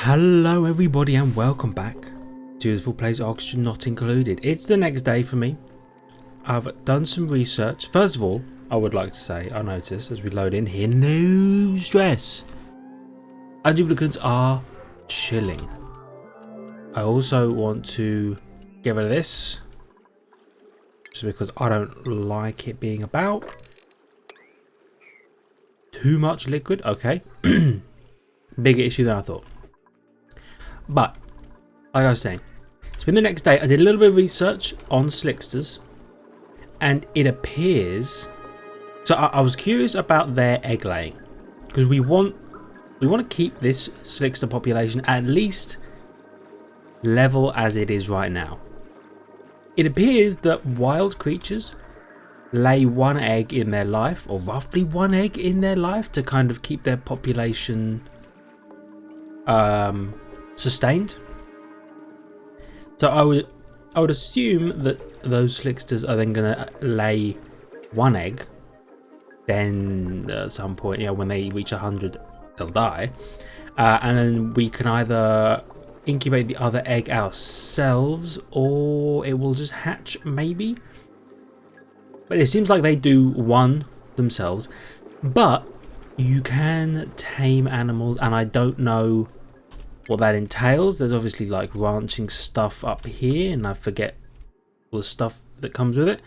Hello everybody and welcome back to Useful Place Oxygen Not Included. It's the next day for me. I've done some research. First of all, I would like to say, I noticed as we load in here, no stress. Our duplicates are chilling. I also want to get rid of this, just because I don't like it being about. Too much liquid, okay. Bigger issue than I thought. But, like I was saying, it's been the next day. I did a little bit of research on slicksters, and it appears. So I was curious about their egg laying, because we want to keep this slickster population at least level as it is right now. It appears that wild creatures lay one egg in their life, or roughly one egg in their life, to kind of keep their population sustained. So I would assume that those slicksters are then going to lay one egg, then at some point, when they reach 100 they'll die, and then we can either incubate the other egg ourselves or it will just hatch, maybe. But it seems like they do one themselves, but you can tame animals, and I don't know what that entails. There's obviously like ranching stuff up here, and I forget all the stuff that comes with it.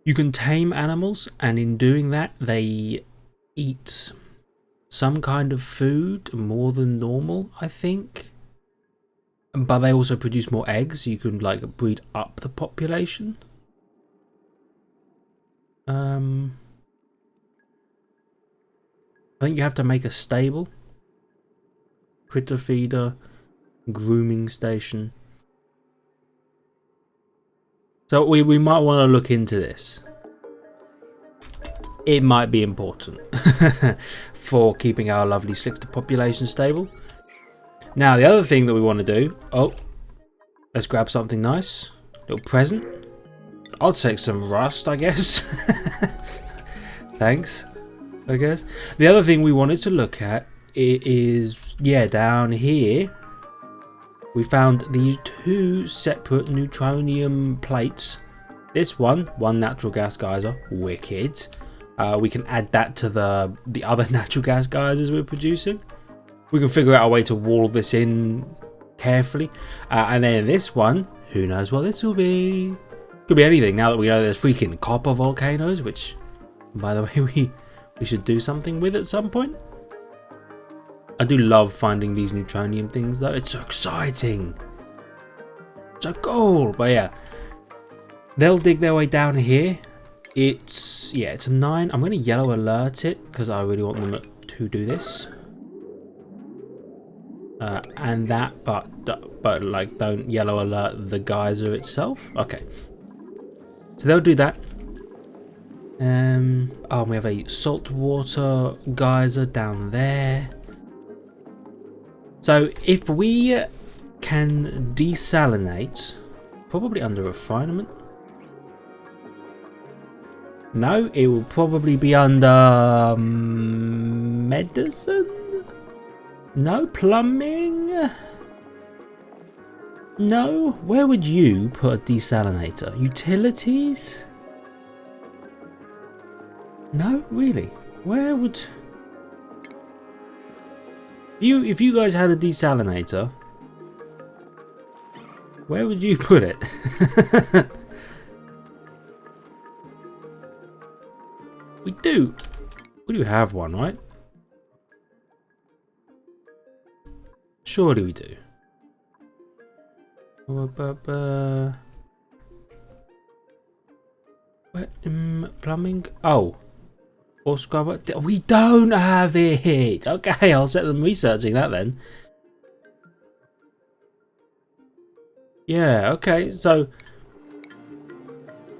You can tame animals, and in doing that they eat some kind of food more than normal, I think, but they also produce more eggs, so you can like breed up the population. I think you have to make a stable, critter feeder, grooming station. So we might want to look into this. It might be important for keeping our lovely slickster population stable. Now the other thing that we want to do, let's grab something nice, little present. I'll take some rust, I guess. Thanks, I guess. The other thing we wanted to look at is, down here we found these two separate neutronium plates. This one natural gas geyser, wicked. We can add that to the other natural gas geysers we're producing. We can figure out a way to wall this in carefully. And then this one, who knows what this will be. Could be anything, now that we know there's freaking copper volcanoes, which, by the way, we should do something with at some point. I do love finding these neutronium things though, it's so exciting. So cool. But yeah, they'll dig their way down here. It's a 9. I'm going to yellow alert it because I really want them to do this. And that, but like, don't yellow alert the geyser itself. Okay. So they'll do that. We have a saltwater geyser down there. So if we can desalinate, probably under refinement. No, it will probably be under medicine. No, plumbing. No, where would you put a desalinator? Utilities? No, really? Where would if you guys had a desalinator, where would you put it? We do have one, right? Surely we do. Plumbing? Or scrubber? We don't have it! Okay, I'll set them researching that then. Yeah, okay, so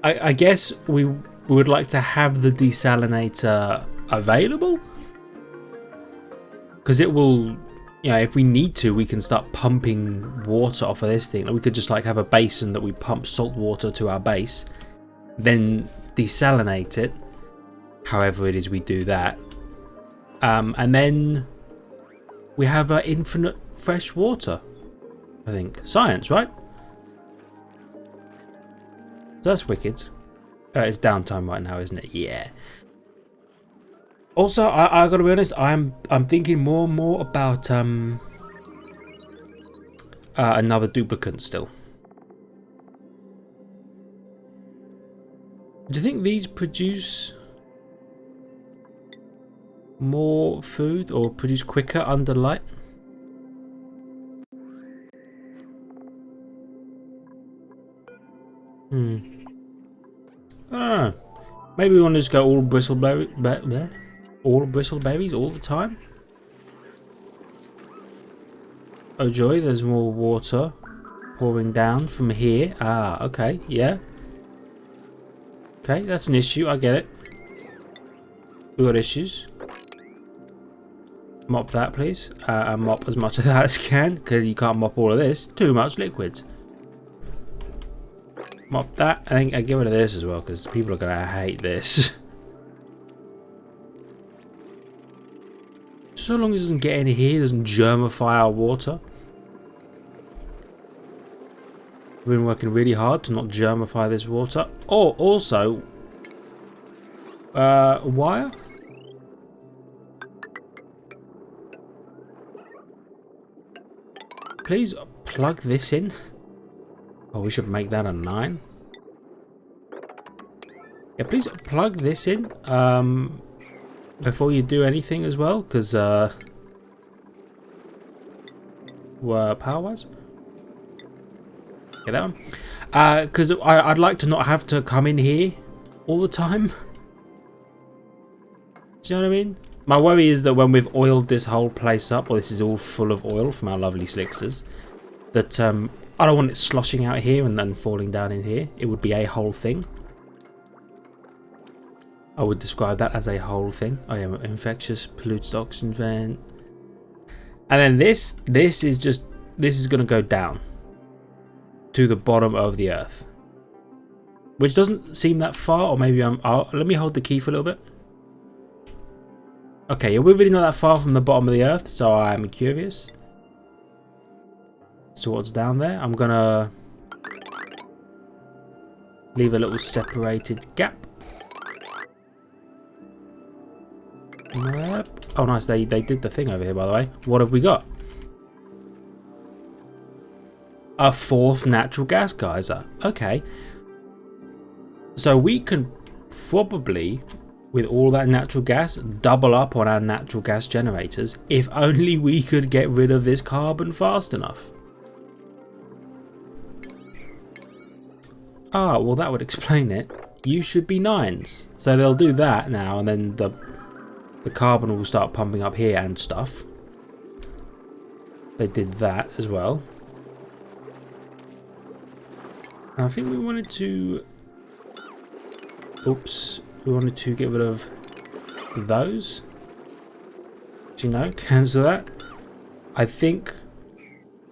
I guess we would like to have the desalinator available, because it will, if we need to, we can start pumping water off of this thing. We could just like have a basin that we pump salt water to our base, then desalinate it, however it is we do that, and then we have infinite fresh water. I think. Science, right? That's wicked. It's downtime right now, isn't it? Yeah. Also, I gotta be honest. I'm thinking more and more about another duplicate still. Do you think these produce more food or produce quicker under light? I don't know. Maybe we want to just go all bristleberry, all bristleberries all the time. Oh joy! There's more water pouring down from here. Ah, okay, yeah. Okay, that's an issue. I get it. We got issues. Mop that, please, and mop as much of that as you can, because you can't mop all of this. Too much liquid. Mop that. I think I get rid of this as well, because people are gonna hate this. So long as it doesn't get in here, doesn't germify our water. We've been working really hard to not germify this water. Oh, also, wire. Please plug this in. Oh, we should make that a 9. Yeah, please plug this in before you do anything as well, because power-wise. Get that one. Because I'd like to not have to come in here all the time. Do you know what I mean? My worry is that when we've oiled this whole place up, or this is all full of oil from our lovely slicksters, that I don't want it sloshing out here and then falling down in here. It would be a whole thing. I would describe that as a whole thing. I am infectious, polluted oxygen vent. And then this is going to go down to the bottom of the earth, which doesn't seem that far. Or maybe let me hold the key for a little bit. Okay, yeah, we're really not that far from the bottom of the earth, so I'm curious. So what's down there? I'm gonna leave a little separated gap. Yep. Oh nice, they did the thing over here, by the way. What have we got? A 4th natural gas geyser. Okay. So we can probably, with all that natural gas, double up on our natural gas generators, if only we could get rid of this carbon fast enough. Ah, well that would explain it. You should be 9s. So they'll do that now, and then the carbon will start pumping up here and stuff. They did that as well. And I think we wanted to... Oops. We wanted to get rid of those. Do you know? Cancel that. I think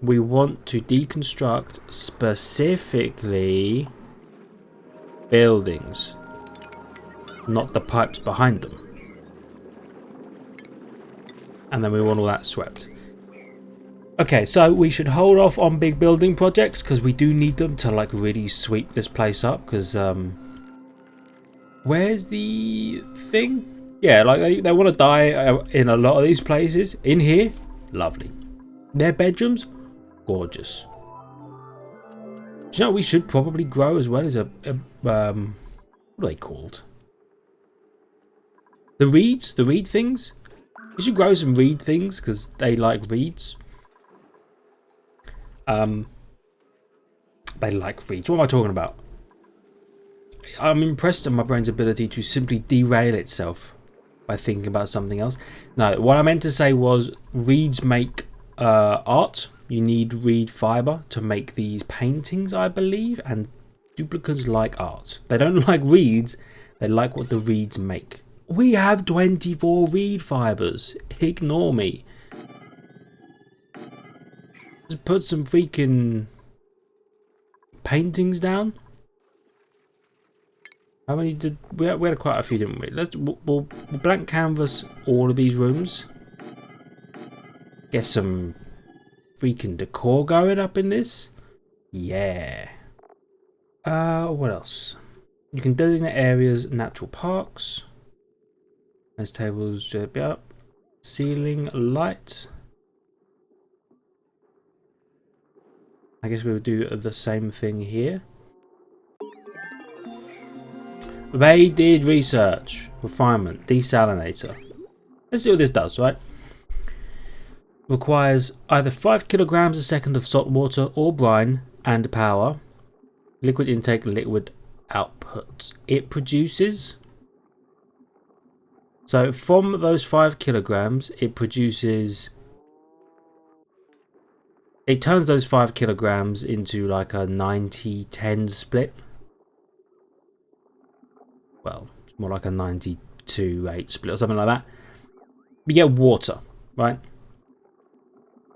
we want to deconstruct specifically buildings, not the pipes behind them. And then we want all that swept. Okay, so we should hold off on big building projects because we do need them to like really sweep this place up. Because where's the thing? Yeah, like they want to die in a lot of these places. In here, lovely. Their bedrooms, gorgeous. Do you know what we should probably grow as well? Is a what are they called? The reeds, the reed things. We should grow some reed things because they like reeds. They like reeds. What am I talking about? I'm impressed at my brain's ability to simply derail itself by thinking about something else. No, what I meant to say was reeds make art. You need reed fiber to make these paintings, I believe, and duplicates like art. They don't like reeds, they like what the reeds make. We have 24 reed fibers. Ignore me. Let's put some freaking paintings down. How many did we had quite a few, didn't we? We'll blank canvas all of these rooms. Get some freaking decor going up in this. Yeah. What else? You can designate areas, natural parks. Nice tables, up. Ceiling light. I guess we would do the same thing here. They did research. Refinement. Desalinator. Let's see what this does, right? Requires either 5 kilograms a second of salt water or brine and power. Liquid intake, liquid output. It produces... So from those 5 kilograms, it produces... It turns those 5 kilograms into like a 90-10 split. Well, it's more like a 92-8 split or something like that. We get water, right?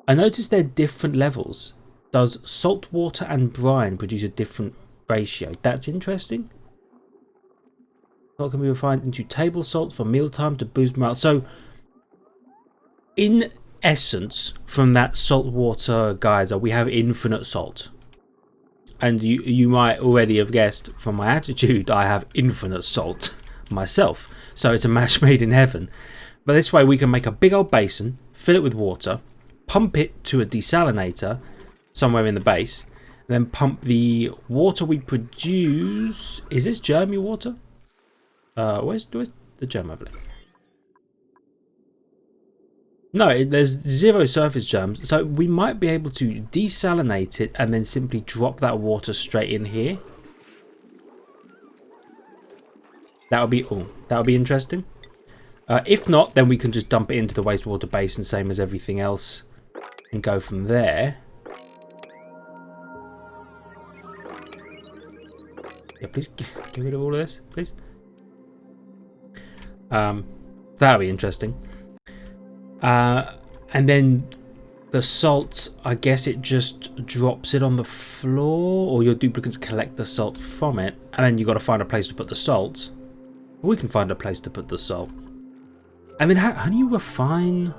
I noticed they're different levels. Does salt water and brine produce a different ratio? That's interesting. Salt can be refined into table salt for mealtime to boost morale. So, in essence, from that salt water geyser, we have infinite salt. And you might already have guessed from my attitude, I have infinite salt myself. So it's a match made in heaven. But this way we can make a big old basin, fill it with water, pump it to a desalinator somewhere in the base, and then pump the water we produce. Is this germy water? Where's the germ over there? No, there's 0 surface germs, so we might be able to desalinate it and then simply drop that water straight in here. That would be interesting. If not, then we can just dump it into the wastewater basin, same as everything else, and go from there. Yeah, please get rid of all of this, please. That'll be interesting. And then the salt, I guess it just drops it on the floor, or your duplicates collect the salt from it, and then you got to find a place to put the salt. We can find a place to put the salt. And then how do you refine?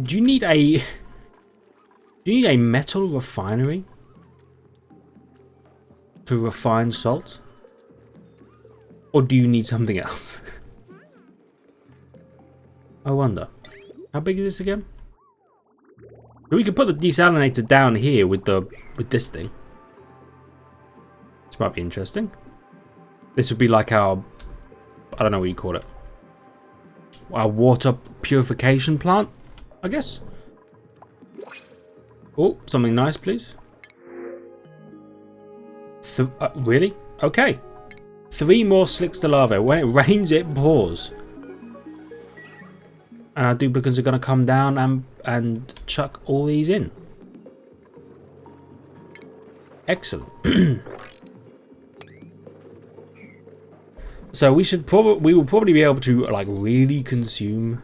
Do you need a metal refinery to refine salt, or do you need something else? I wonder. How big is this again? We could put the desalinator down here with this thing. This might be interesting. This would be like our, I don't know what you call it, our water purification plant, I guess. Oh, something nice, please. Really? Okay. 3 more slicks to lava. When it rains, it pours. And our duplicates are going to come down and chuck all these in. Excellent. So we will probably be able to like really consume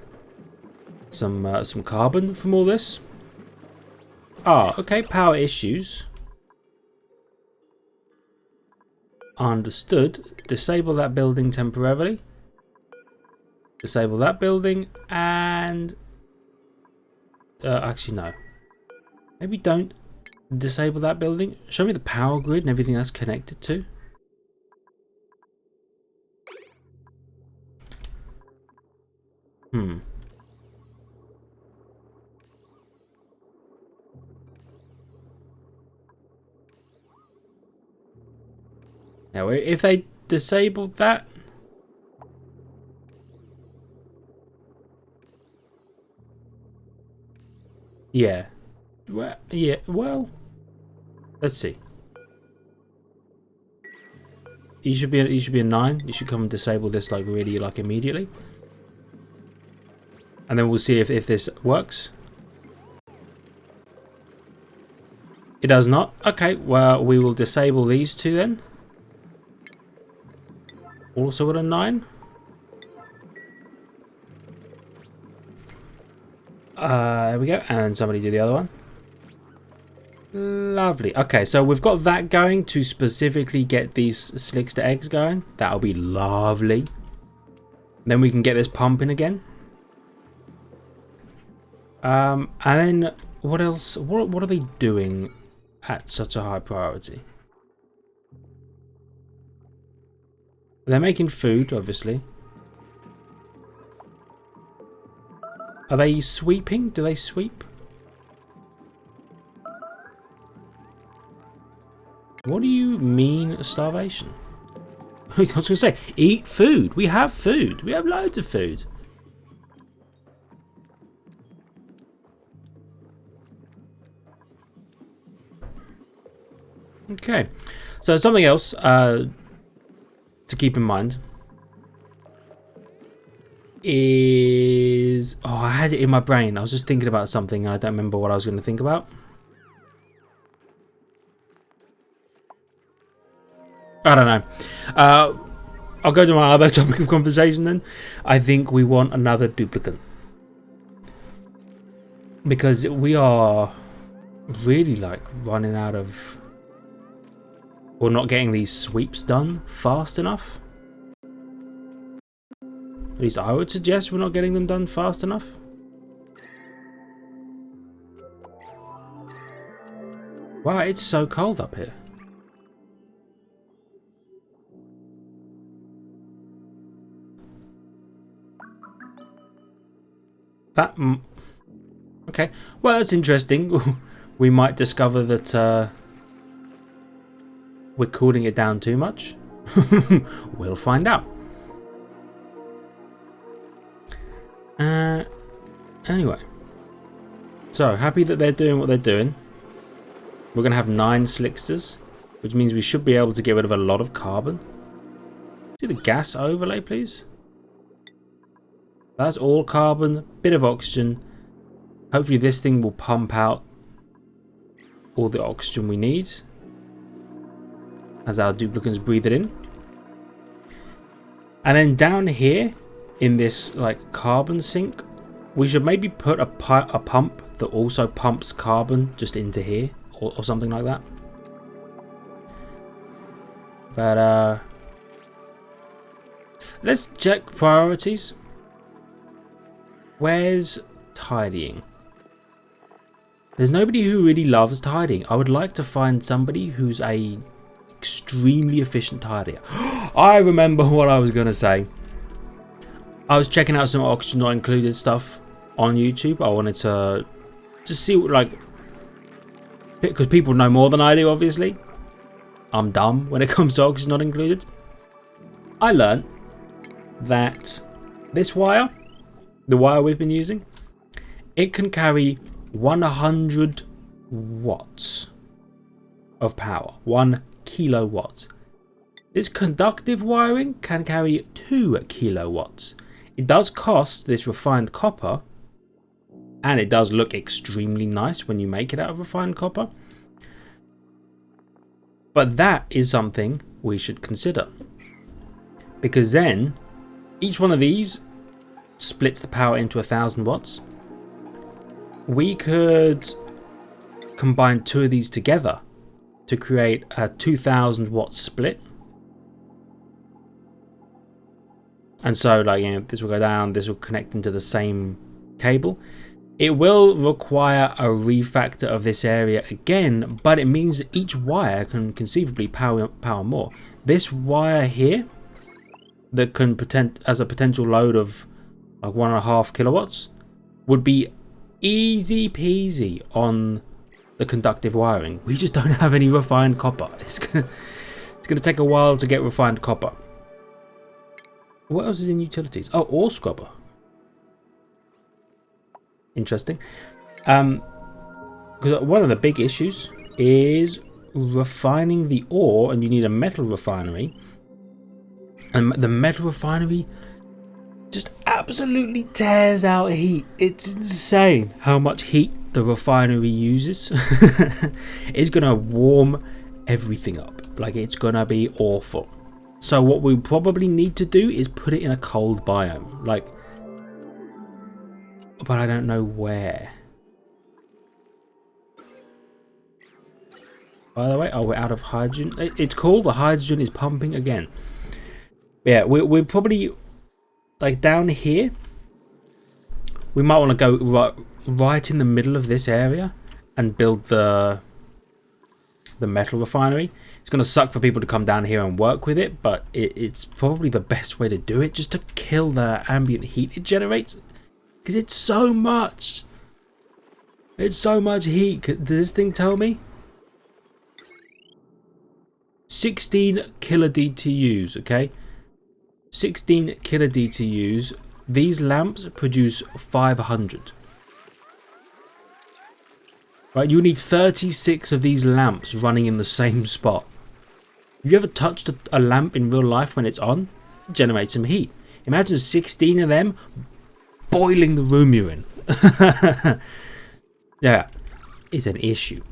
some carbon from all this. Ah, okay. Power issues. Understood. Disable that building temporarily. Disable that building, and actually no, maybe don't disable that building. Show me the power grid and everything that's connected to. Now if they disabled that, yeah. Well, let's see. You should be a 9. You should come and disable this like really like immediately. And then we'll see if this works. It does not. Okay, well we will disable these 2 then. Also at a 9. There we go, and somebody do the other one. Lovely. Okay, so we've got that going to specifically get these slicks to eggs going. That'll be lovely. Then we can get this pumping again. And then what else? What are they doing at such a high priority? They're making food, obviously. Are they sweeping? Do they sweep? What do you mean starvation? I was going to say, eat food. We have food. We have loads of food. Okay. So something else to keep in mind is... Oh, I had it in my brain. I was just thinking about something and I don't remember what I was going to think about. I don't know. I'll go to my other topic of conversation then. I think we want another duplicate. Because we are really like running out of... Or not getting these sweeps done fast enough. At least I would suggest we're not getting them done fast enough. Wow, it's so cold up here. That... Okay, well that's interesting. We might discover that we're cooling it down too much. We'll find out. Anyway. So, happy that they're doing what they're doing. We're going to have 9 slicksters, which means we should be able to get rid of a lot of carbon. See the gas overlay, please? That's all carbon, bit of oxygen. Hopefully this thing will pump out all the oxygen we need as our duplicants breathe it in. And then down here in this like carbon sink, we should maybe put a pump that also pumps carbon just into here or something like that. But let's check priorities. Where's tidying? There's nobody who really loves tidying. I would like to find somebody who's a extremely efficient tidier. I remember what I was going to say. I was checking out some oxygen not included stuff on YouTube. I wanted to just see what, like, because people know more than I do, obviously. I'm dumb when it comes to oxygen not included. I learned that this wire, the wire we've been using, it can carry 100 watts of power. 1 kilowatt. This conductive wiring can carry 2 kilowatts. It does cost this refined copper, and it does look extremely nice when you make it out of refined copper. But that is something we should consider, because then each one of these splits the power into 1000 watts. We could combine 2 of these together to create a 2000 watt split. And so, like, you know, this will go down, this will connect into the same cable. It will require a refactor of this area again, but it means that each wire can conceivably power more. This wire here, that can as a potential load of like 1.5 kilowatts, would be easy peasy on the conductive wiring. We just don't have any refined copper. It's gonna take a while to get refined copper. What else is in utilities? Oh, ore scrubber. Interesting. Because one of the big issues is refining the ore, and you need a metal refinery. And the metal refinery just absolutely tears out heat. It's insane how much heat the refinery uses. It's gonna warm everything up. Like, it's gonna be awful. So what we probably need to do is put it in a cold biome. Like, but I don't know where. By the way, oh, we're out of hydrogen. It's cool, the hydrogen is pumping again. Yeah, we're probably, like, down here. We might want to go right in the middle of this area and build the metal refinery. It's going to suck for people to come down here and work with it, but it's probably the best way to do it, just to kill the ambient heat it generates, because it's so much. It's so much heat. Does this thing tell me? 16 kilo DTUs, okay? 16 kilo DTUs. These lamps produce 500. Right, you need 36 of these lamps running in the same spot. Have you ever touched a lamp in real life when it's on? It generates some heat. Imagine 16 of them boiling the room you're in. Yeah, it's an issue.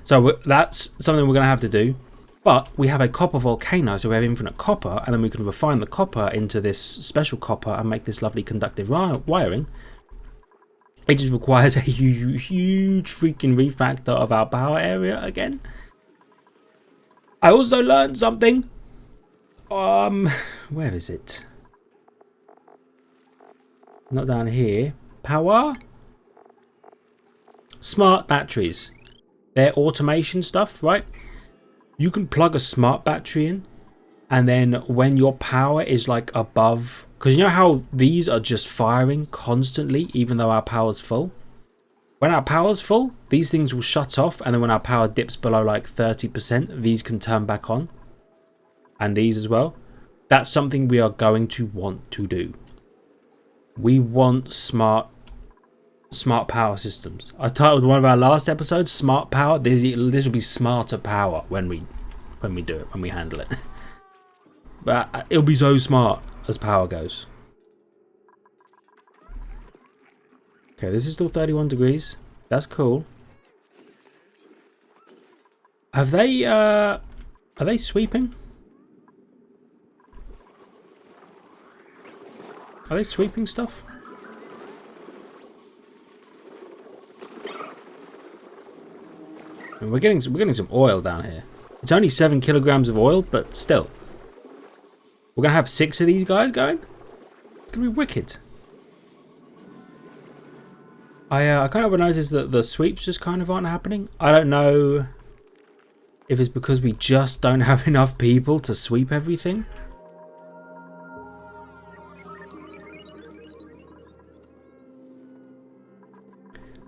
So that's something we're going to have to do. But we have a copper volcano, so we have infinite copper, and then we can refine the copper into this special copper and make this lovely conductive wiring. It just requires a huge freaking refactor of our power area again. I also learned something. Where is it? Not down here. Power? Smart batteries. They're automation stuff, right? You can plug a smart battery in, and then when your power is like above, because you know how these are just firing constantly even though our power's full? When our power's full, these things will shut off, and then when our power dips below like 30%, these can turn back on. And these as well. That's something we are going to want to do. We want smart power systems. I titled one of our last episodes "Smart Power." This will be smarter power when we do it, when we handle it. But it'll be so smart as power goes. Okay, this is still 31 degrees. That's cool. Are they sweeping? Are they sweeping stuff? We're getting some oil down here. It's only 7 kilograms of oil, but still. We're gonna have 6 of these guys going. It's gonna be wicked. I kind of noticed that the sweeps just kind of aren't happening. I don't know if it's because we just don't have enough people to sweep everything.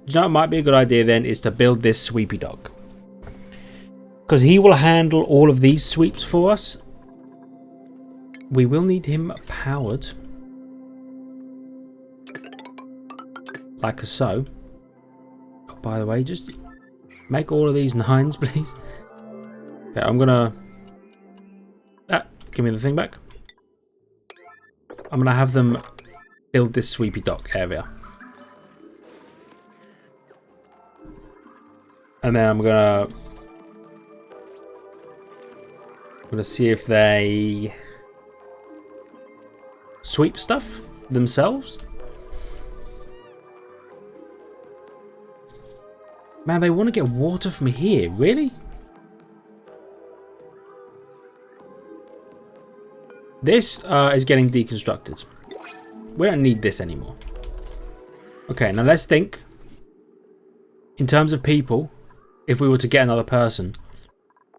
You know what might be a good idea then is to build this sweepy dog. Because he will handle all of these sweeps for us. We will need him powered. Like so. Oh, by the way, just make all of these 9s, please. Okay, I'm gonna... give me the thing back. I'm gonna have them build this sweepy dock area. And then I'm gonna see if they sweep stuff themselves. Man, they want to get water from here, really? This is getting deconstructed. We don't need this anymore. Okay, now let's think. In terms of people, if we were to get another person,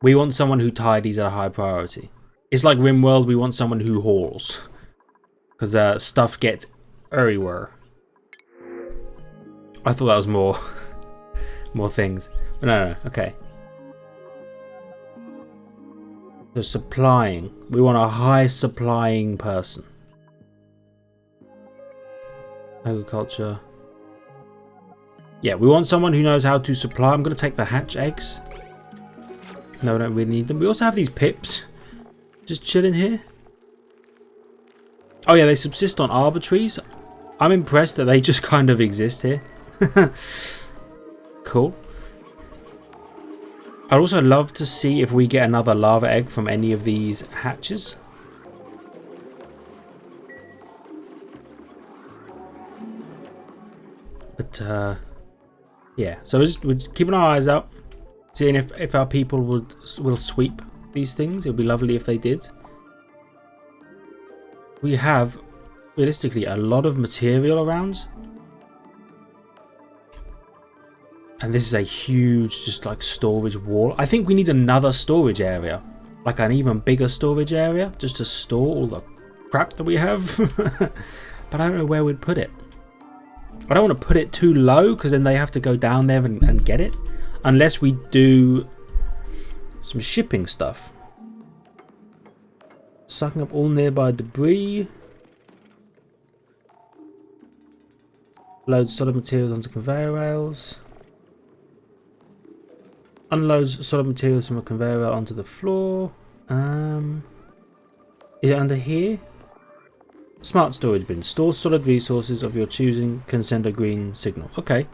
we want someone who tidies at a high priority. It's like RimWorld, we want someone who hauls. Because stuff gets everywhere. I thought that was more more things. But no, okay. So supplying. We want a high supplying person. Agriculture. Yeah, we want someone who knows how to supply. I'm going to take the hatch eggs. No, we don't really need them. We also have these pips. Just chilling here. Oh yeah, they subsist on arbitraries. I'm impressed that they just kind of exist here. Cool. I'd also love to see if we get another lava egg from any of these hatches. But yeah, so we're just keeping our eyes out, seeing if our people will sweep these things. It would be lovely if they did. We have realistically a lot of material around. And this is a huge, just like storage wall. I think we need another storage area. Like an even bigger storage area. Just to store all the crap that we have. But I don't know where we'd put it. I don't want to put it too low because then they have to go down there and get it. Unless we do some shipping stuff. Sucking up all nearby debris. Loads solid materials onto conveyor rails. Unloads solid materials from a conveyor rail onto the floor. Is it under here? Smart storage bin. Store solid resources of your choosing. Can send a green signal. Okay.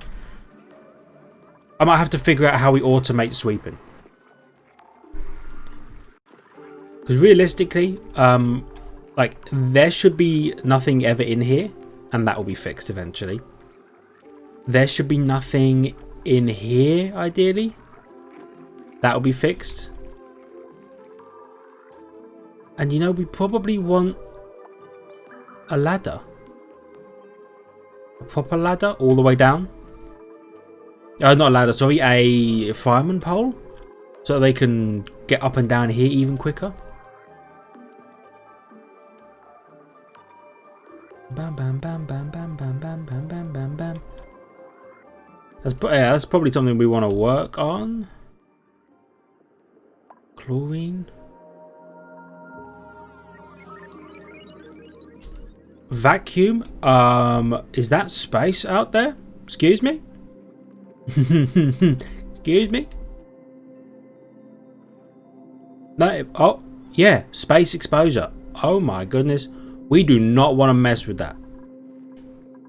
I might have to figure out how we automate sweeping. Because realistically, like there should be nothing ever in here, and that will be fixed eventually. There should be nothing in here, ideally. That will be fixed. And you know, we probably want a ladder. A proper ladder all the way down. Not a ladder, sorry, a fireman pole. So they can get up and down here even quicker. Bam, bam, bam, bam, bam, bam, bam, bam, bam, bam, bam. That's probably something we want to work on. Chlorine. Vacuum. Is that space out there? Excuse me? Excuse me? No. Oh, yeah. Space exposure. Oh my goodness. We do not want to mess with that.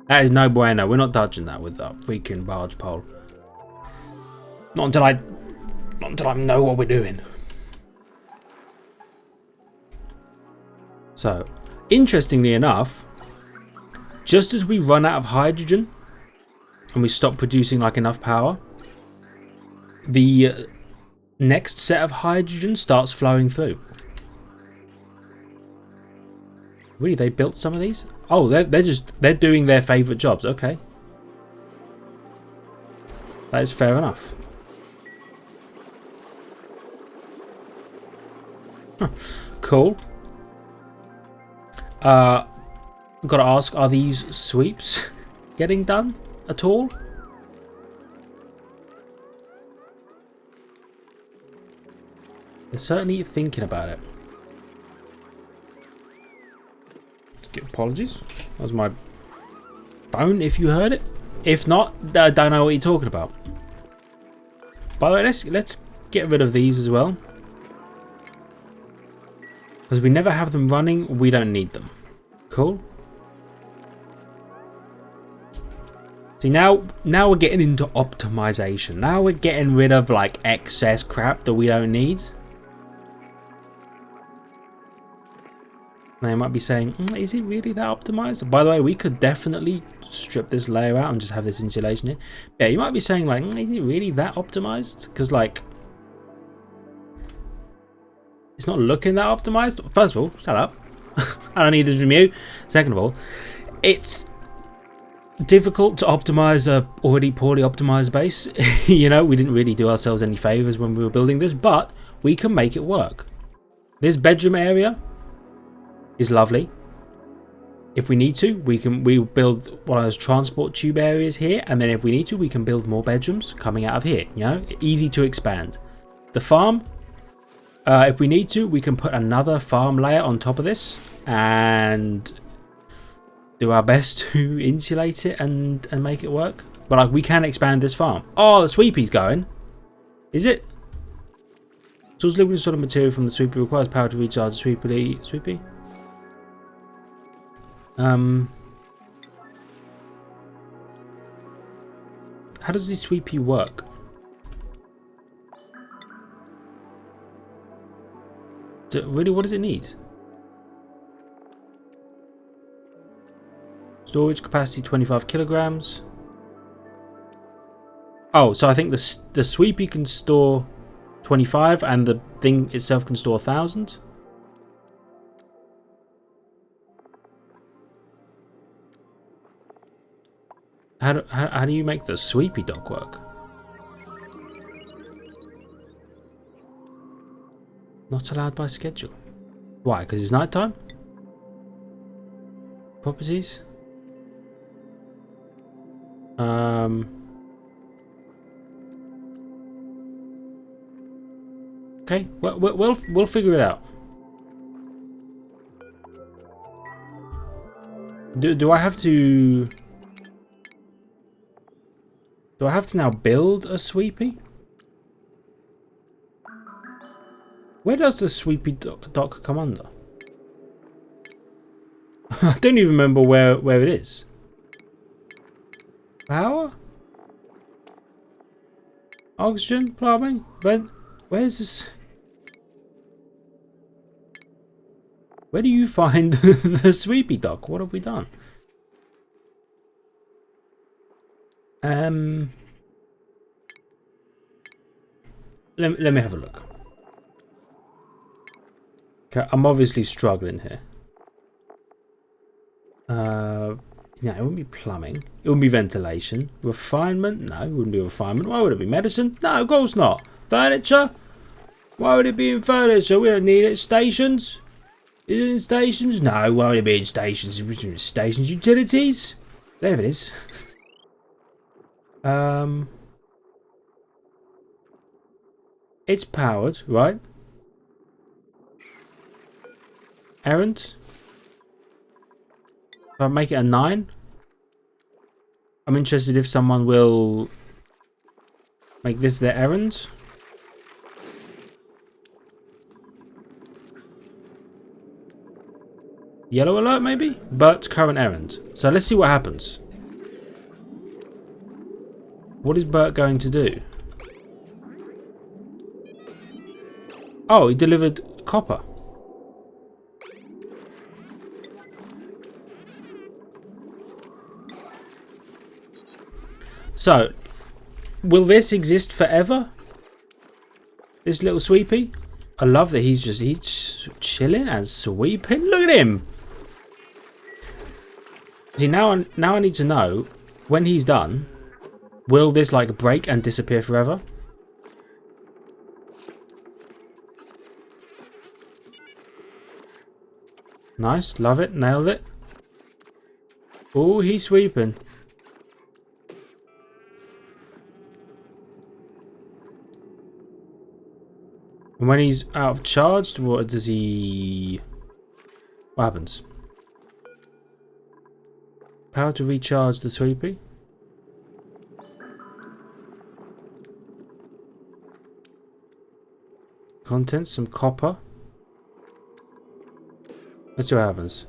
That is no bueno. We're not touching that with that freaking barge pole. Not until I know what we're doing. So, interestingly enough, just as we run out of hydrogen and we stop producing like enough power, the next set of hydrogen starts flowing through. Really, they built some of these? Oh, they're doing their favourite jobs. Okay, that is fair enough. Huh. Cool. I've got to ask, are these sweeps getting done at all? They're certainly thinking about it. Apologies. That was my phone if you heard it. If not, I don't know what you're talking about. By the way, let's get rid of these as well. Because we never have them running, we don't need them. Cool. See, now we're getting into optimization. Now we're getting rid of like excess crap that we don't need. Now you might be saying, is it really that optimized? By the way, we could definitely strip this layer out and just have this insulation here. Yeah, you might be saying like, is it really that optimized? Because like, it's not looking that optimized. First of all, shut up. I don't need this from you. Second of all, it's difficult to optimize a already poorly optimized base. You know, we didn't really do ourselves any favors when we were building this, but we can make it work. This bedroom area is lovely. If we need to, we'll build one of those transport tube areas here, and then if we need to, we can build more bedrooms coming out of here. You know, easy to expand. The farm, if we need to, we can put another farm layer on top of this and do our best to insulate it and make it work. But like, we can expand this farm. Oh, the Sweepy's going. Is it? Source liquid sort of material from the Sweepy requires power to recharge the Sweepy. How does the Sweepy work? Really, what does it need? Storage capacity 25 kilograms. Oh, so I think the Sweepy can store 25 and the thing itself can store 1,000. How do you make the Sweepy dock work? Not allowed by schedule. Why? Because it's nighttime? Properties? Okay, we'll figure it out. Do I have to... Do I have to now build a Sweepy? Where does the Sweepy dock come under? I don't even remember where it is. Power? Oxygen? Plumbing? Vent? Where's this? Where do you find the Sweepy dock? What have we done? Let me have a look. Okay, I'm obviously struggling here. Yeah, it wouldn't be plumbing. It wouldn't be ventilation. Refinement? No, it wouldn't be refinement. Why would it be? Medicine? No, of course not. Furniture? Why would it be in furniture? We don't need it. Stations? Is it in stations? No, why would it be in stations? Stations utilities? There it is. It's powered, right? Errands? If I make it a 9? I'm interested if someone will make this their errand. Yellow alert, maybe? Bert's current errand. So let's see what happens. What is Bert going to do? Oh, he delivered copper. So, will this exist forever? This little Sweepy? I love that he's chilling and sweeping. Look at him! See, now I need to know, when he's done, will this like break and disappear forever? Nice, love it, nailed it. Oh, he's sweeping. And when he's out of charge, what does he... What happens? Power to recharge the Sweepy. Contents, some copper. Let's see what happens.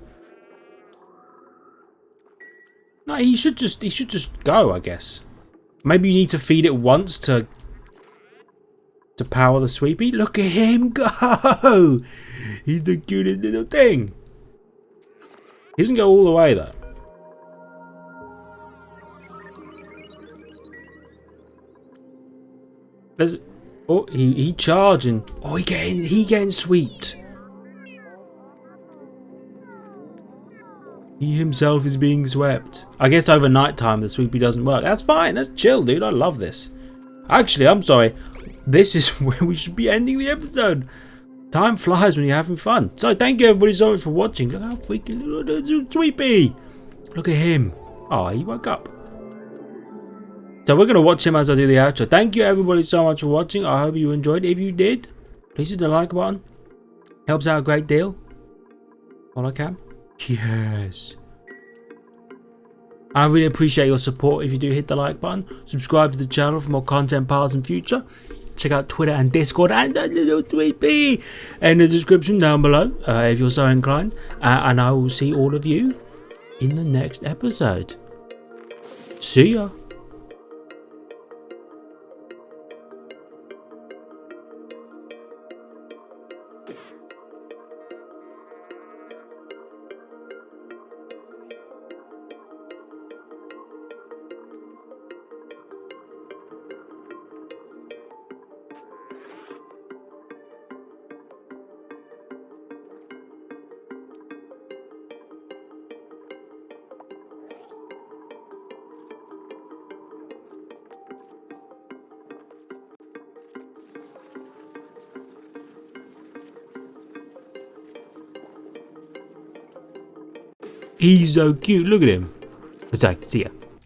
No, he should just go, I guess. Maybe you need to feed it once to power the Sweepy. Look at him go! He's the cutest little thing. He doesn't go all the way though. Oh, he charging. Oh, he getting swept. He himself is being swept. I guess over night time the Sweepy doesn't work. That's fine. That's chill, dude. I love this. Actually, I'm sorry. This is where we should be ending the episode. Time flies when you're having fun. So thank you everybody so much for watching. Look how freaking little Sweepy. Look at him. Oh, he woke up. So we're going to watch him as I do the outro. Thank you everybody so much for watching. I hope you enjoyed. If you did, please hit the like button. Helps out a great deal. All I can. Yes. I really appreciate your support if you do hit the like button. Subscribe to the channel for more content piles in future. Check out Twitter and Discord and the little Sweepy in the description down below if you're so inclined. And I will see all of you in the next episode. See ya. He's so cute. Look at him. So, see ya.